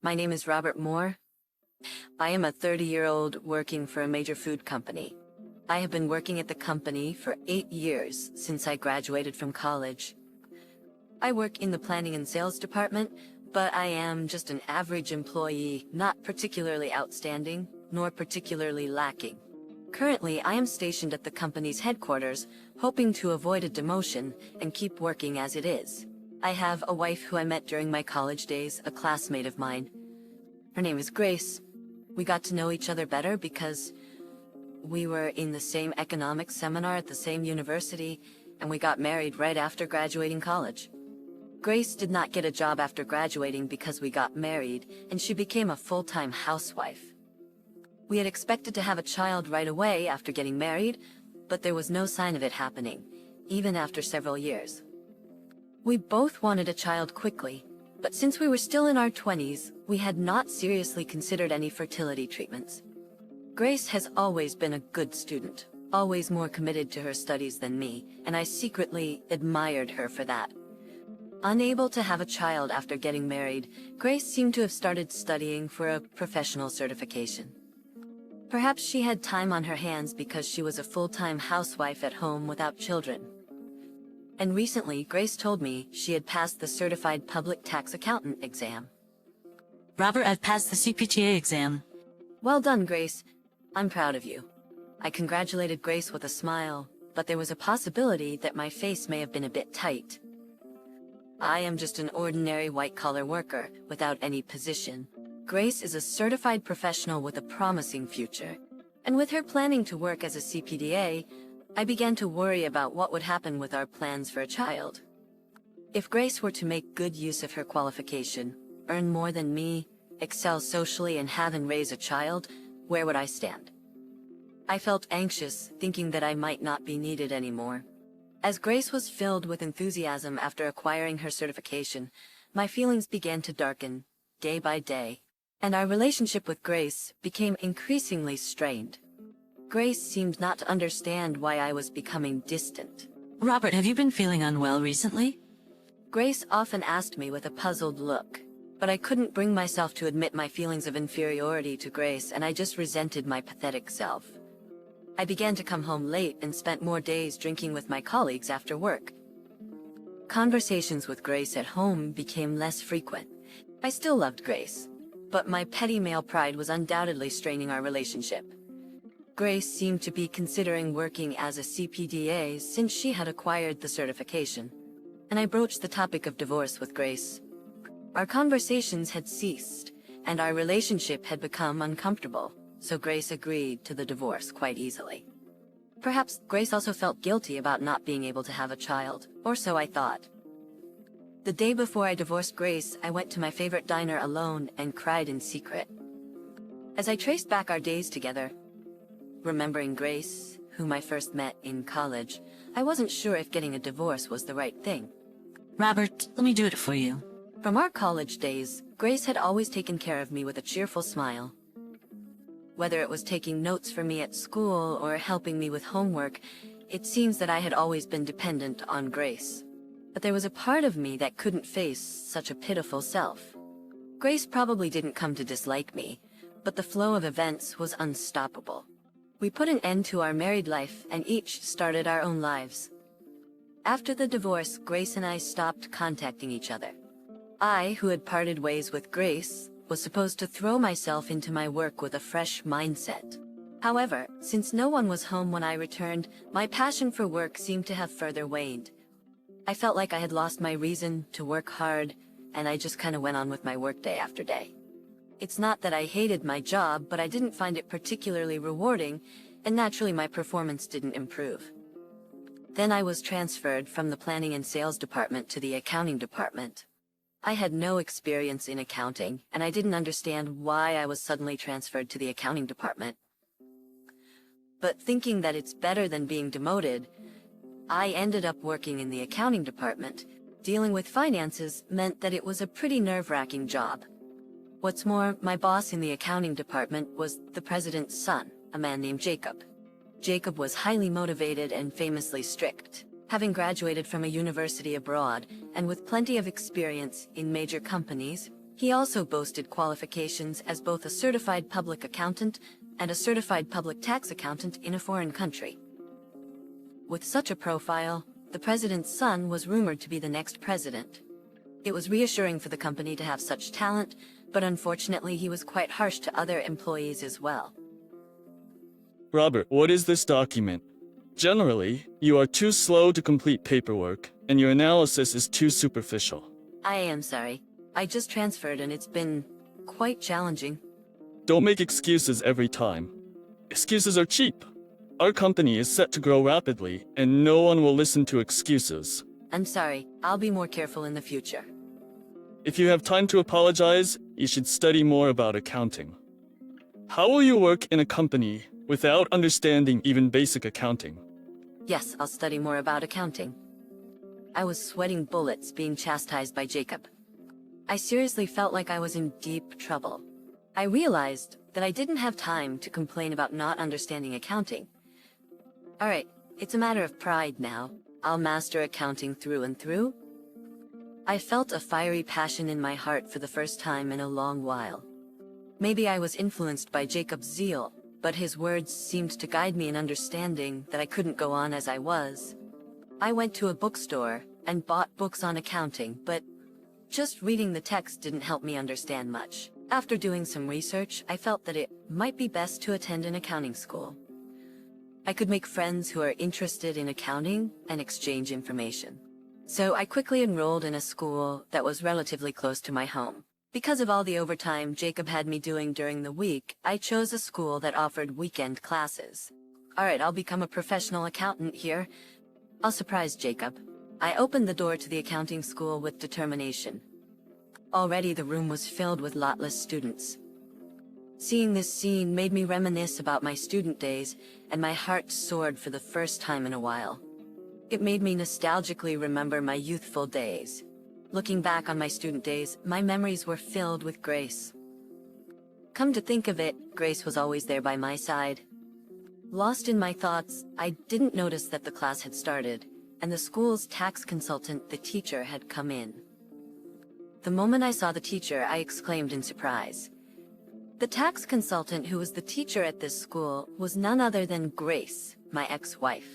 My name is Robert Moore. I am a 30-year-old working for a major food company. I have been working at the company for 8 years since I graduated from college. I work in the planning and sales department, but I am just an average employee, not particularly outstanding, nor particularly lacking. Currently, I am stationed at the company's headquarters, hoping to avoid a demotion and keep working as it is. I have a wife who I met during my college days, a classmate of mine. Her name is Grace. We got to know each other better because we were in the same economics seminar at the same university, and we got married right after graduating college. Grace did not get a job after graduating because we got married, and she became a full-time housewife. We had expected to have a child right away after getting married, but there was no sign of it happening, even after several years. We both wanted a child quickly, but since we were still in our 20s, we had not seriously considered any fertility treatments. Grace has always been a good student, always more committed to her studies than me, and I secretly admired her for that. Unable to have a child after getting married, Grace seemed to have started studying for a professional certification. Perhaps she had time on her hands because she was a full-time housewife at home without children. And recently, Grace told me she had passed the Certified Public Tax Accountant exam. Robert, I've passed the CPTA exam. Well done, Grace. I'm proud of you. I congratulated Grace with a smile, but there was a possibility that my face may have been a bit tight. I am just an ordinary white-collar worker, without any position. Grace is a certified professional with a promising future. And with her planning to work as a CPDA, I began to worry about what would happen with our plans for a child. If Grace were to make good use of her qualification, earn more than me, excel socially and have and raise a child, where would I stand? I felt anxious, thinking that I might not be needed anymore. As Grace was filled with enthusiasm after acquiring her certification, my feelings began to darken, day by day, and our relationship with Grace became increasingly strained. Grace seemed not to understand why I was becoming distant. Robert, have you been feeling unwell recently? Grace often asked me with a puzzled look, but I couldn't bring myself to admit my feelings of inferiority to Grace, and I just resented my pathetic self. I began to come home late and spent more days drinking with my colleagues after work. Conversations with Grace at home became less frequent. I still loved Grace, but my petty male pride was undoubtedly straining our relationship. Grace seemed to be considering working as a CPDA since she had acquired the certification, and I broached the topic of divorce with Grace. Our conversations had ceased, and our relationship had become uncomfortable, so Grace agreed to the divorce quite easily. Perhaps Grace also felt guilty about not being able to have a child, or so I thought. The day before I divorced Grace, I went to my favorite diner alone and cried in secret. As I traced back our days together, remembering Grace, whom I first met in college, I wasn't sure if getting a divorce was the right thing. Robert, let me do it for you. From our college days, Grace had always taken care of me with a cheerful smile. Whether it was taking notes for me at school or helping me with homework, it seems that I had always been dependent on Grace. But there was a part of me that couldn't face such a pitiful self. Grace probably didn't come to dislike me, but the flow of events was unstoppable. We put an end to our married life and each started our own lives. After the divorce, Grace and I stopped contacting each other. I, who had parted ways with Grace, was supposed to throw myself into my work with a fresh mindset. However, since no one was home when I returned, my passion for work seemed to have further waned. I felt like I had lost my reason to work hard, and I just kind of went on with my work day after day. It's not that I hated my job, but I didn't find it particularly rewarding, and naturally my performance didn't improve. Then I was transferred from the planning and sales department to the accounting department. I had no experience in accounting, and I didn't understand why I was suddenly transferred to the accounting department. But thinking that it's better than being demoted, I ended up working in the accounting department. Dealing with finances meant that it was a pretty nerve-wracking job. What's more, my boss in the accounting department was the president's son, a man named Jacob. Jacob was highly motivated and famously strict. Having graduated from a university abroad, and with plenty of experience in major companies, He also boasted qualifications as both a certified public accountant and a certified public tax accountant in a foreign country. With such a profile, the president's son was rumored to be the next president. It was reassuring for the company to have such talent, but unfortunately he was quite harsh to other employees as well. Robert, what is this document? Generally, you are too slow to complete paperwork, and your analysis is too superficial. I am sorry. I just transferred and it's been quite challenging. Don't make excuses every time. Excuses are cheap. Our company is set to grow rapidly, and no one will listen to excuses. I'm sorry. I'll be more careful in the future. If you have time to apologize, you should study more about accounting. How will you work in a company without understanding even basic accounting? Yes, I'll study more about accounting. I was sweating bullets being chastised by Jacob. I seriously felt like I was in deep trouble. I realized that I didn't have time to complain about not understanding accounting. Alright, it's a matter of pride now. I'll master accounting through and through. I felt a fiery passion in my heart for the first time in a long while. Maybe I was influenced by Jacob's zeal, but his words seemed to guide me in understanding that I couldn't go on as I was. I went to a bookstore and bought books on accounting, but just reading the text didn't help me understand much. After doing some research, I felt that it might be best to attend an accounting school. I could make friends who are interested in accounting and exchange information. So I quickly enrolled in a school that was relatively close to my home. Because of all the overtime Jacob had me doing during the week, I chose a school that offered weekend classes. Alright, I'll become a professional accountant here. I'll surprise Jacob. I opened the door to the accounting school with determination. Already the room was filled with lotless students. Seeing this scene made me reminisce about my student days, and my heart soared for the first time in a while. It made me nostalgically remember my youthful days. Looking back on my student days, my memories were filled with Grace. Come to think of it, Grace was always there by my side. Lost in my thoughts, I didn't notice that the class had started, and the school's tax consultant, the teacher, had come in. The moment I saw the teacher, I exclaimed in surprise. The tax consultant who was the teacher at this school was none other than Grace, my ex-wife.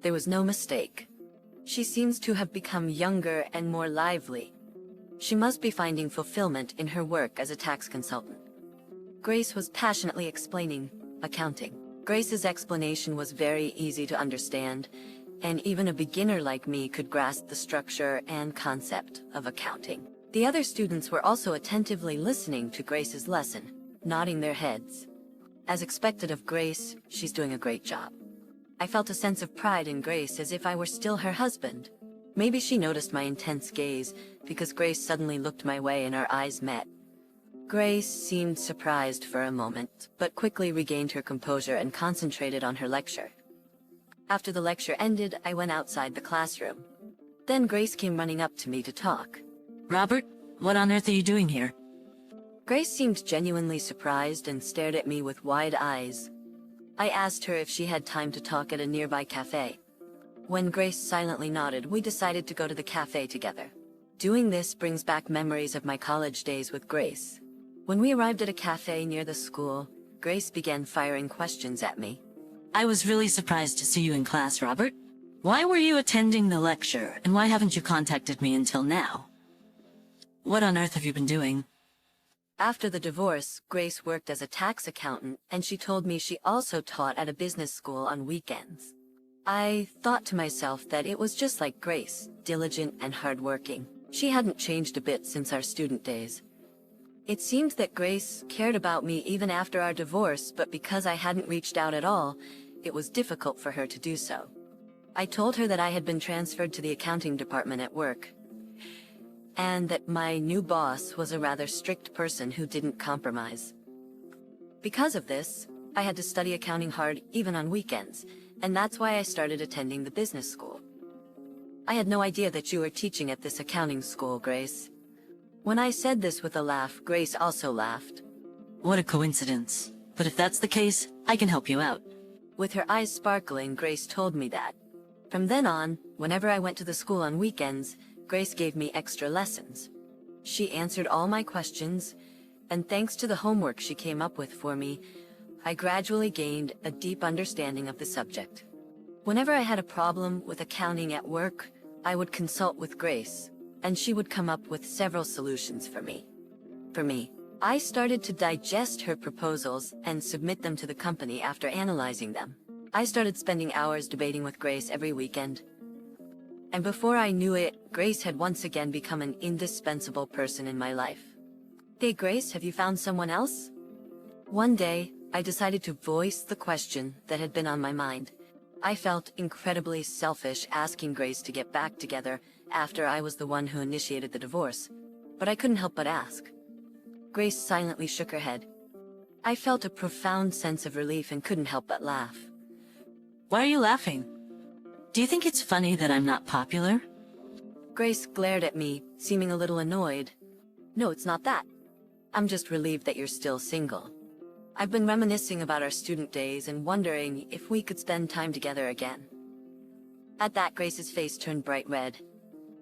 There was no mistake. She seems to have become younger and more lively. She must be finding fulfillment in her work as a tax consultant. Grace was passionately explaining accounting. Grace's explanation was very easy to understand, and even a beginner like me could grasp the structure and concept of accounting. The other students were also attentively listening to Grace's lesson, nodding their heads. As expected of Grace, she's doing a great job. I felt a sense of pride in Grace as if I were still her husband. Maybe she noticed my intense gaze, because Grace suddenly looked my way and our eyes met. Grace seemed surprised for a moment, but quickly regained her composure and concentrated on her lecture. After the lecture ended, I went outside the classroom. Then Grace came running up to me to talk. Robert, what on earth are you doing here? Grace seemed genuinely surprised and stared at me with wide eyes. I asked her if she had time to talk at a nearby cafe. When Grace silently nodded, we decided to go to the cafe together. Doing this brings back memories of my college days with Grace. When we arrived at a cafe near the school, Grace began firing questions at me. I was really surprised to see you in class, Robert. Why were you attending the lecture, and why haven't you contacted me until now? What on earth have you been doing? After the divorce, Grace worked as a tax accountant, and she told me she also taught at a business school on weekends. I thought to myself that it was just like Grace, diligent and hardworking. She hadn't changed a bit since our student days. It seemed that Grace cared about me even after our divorce, but because I hadn't reached out at all, it was difficult for her to do so. I told her that I had been transferred to the accounting department at work, and that my new boss was a rather strict person who didn't compromise. Because of this, I had to study accounting hard even on weekends, and that's why I started attending the business school. I had no idea that you were teaching at this accounting school, Grace. When I said this with a laugh, Grace also laughed. What a coincidence. But if that's the case, I can help you out. With her eyes sparkling, Grace told me that. From then on, whenever I went to the school on weekends, Grace gave me extra lessons. She answered all my questions, and thanks to the homework she came up with for me, I gradually gained a deep understanding of the subject. Whenever I had a problem with accounting at work, I would consult with Grace, and she would come up with several solutions for me. I started to digest her proposals and submit them to the company after analyzing them. I started spending hours debating with Grace every weekend. And before I knew it, Grace had once again become an indispensable person in my life. Hey Grace, have you found someone else? One day, I decided to voice the question that had been on my mind. I felt incredibly selfish asking Grace to get back together after I was the one who initiated the divorce, but I couldn't help but ask. Grace silently shook her head. I felt a profound sense of relief and couldn't help but laugh. Why are you laughing? Do you think it's funny that I'm not popular? Grace glared at me, seeming a little annoyed. No, it's not that. I'm just relieved that you're still single. I've been reminiscing about our student days and wondering if we could spend time together again. At that, Grace's face turned bright red.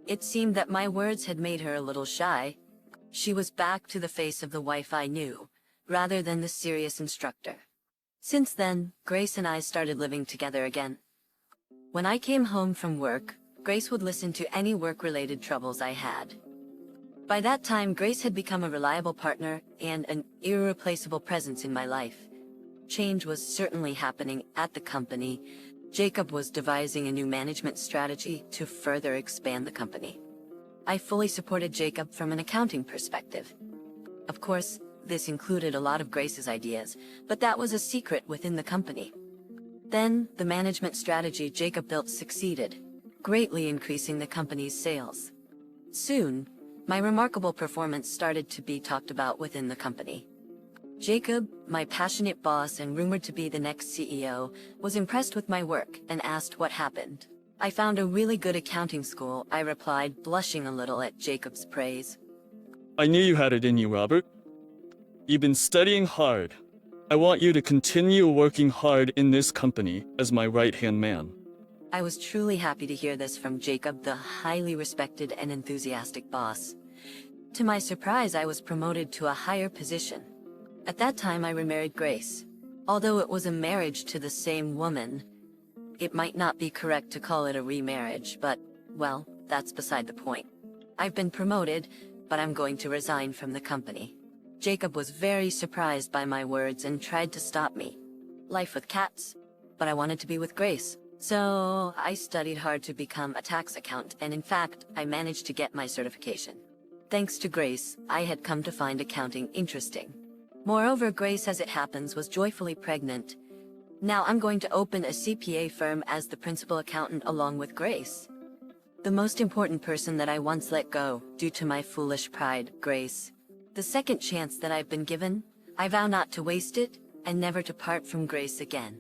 It seemed that my words had made her a little shy. She was back to the face of the wife I knew, rather than the serious instructor. Since then, Grace and I started living together again. When I came home from work, Grace would listen to any work-related troubles I had. By that time, Grace had become a reliable partner and an irreplaceable presence in my life. Change was certainly happening at the company. Jacob was devising a new management strategy to further expand the company. I fully supported Jacob from an accounting perspective. Of course, this included a lot of Grace's ideas, but that was a secret within the company. Then, the management strategy Jacob built succeeded, greatly increasing the company's sales. Soon, my remarkable performance started to be talked about within the company. Jacob, my passionate boss and rumored to be the next CEO, was impressed with my work and asked what happened. I found a really good accounting school, I replied, blushing a little at Jacob's praise. I knew you had it in you, Robert. You've been studying hard. I want you to continue working hard in this company as my right-hand man. I was truly happy to hear this from Jacob, the highly respected and enthusiastic boss. To my surprise, I was promoted to a higher position. At that time, I remarried Grace. Although it was a marriage to the same woman, it might not be correct to call it a remarriage, but, well, that's beside the point. I've been promoted, but I'm going to resign from the company. Jacob was very surprised by my words and tried to stop me. Life with cats. But I wanted to be with Grace. So, I studied hard to become a tax accountant, and in fact, I managed to get my certification. Thanks to Grace, I had come to find accounting interesting. Moreover, Grace, as it happens, was joyfully pregnant. Now I'm going to open a CPA firm as the principal accountant along with Grace. The most important person that I once let go, due to my foolish pride, Grace. The second chance that I've been given, I vow not to waste it, and never to part from Grace again.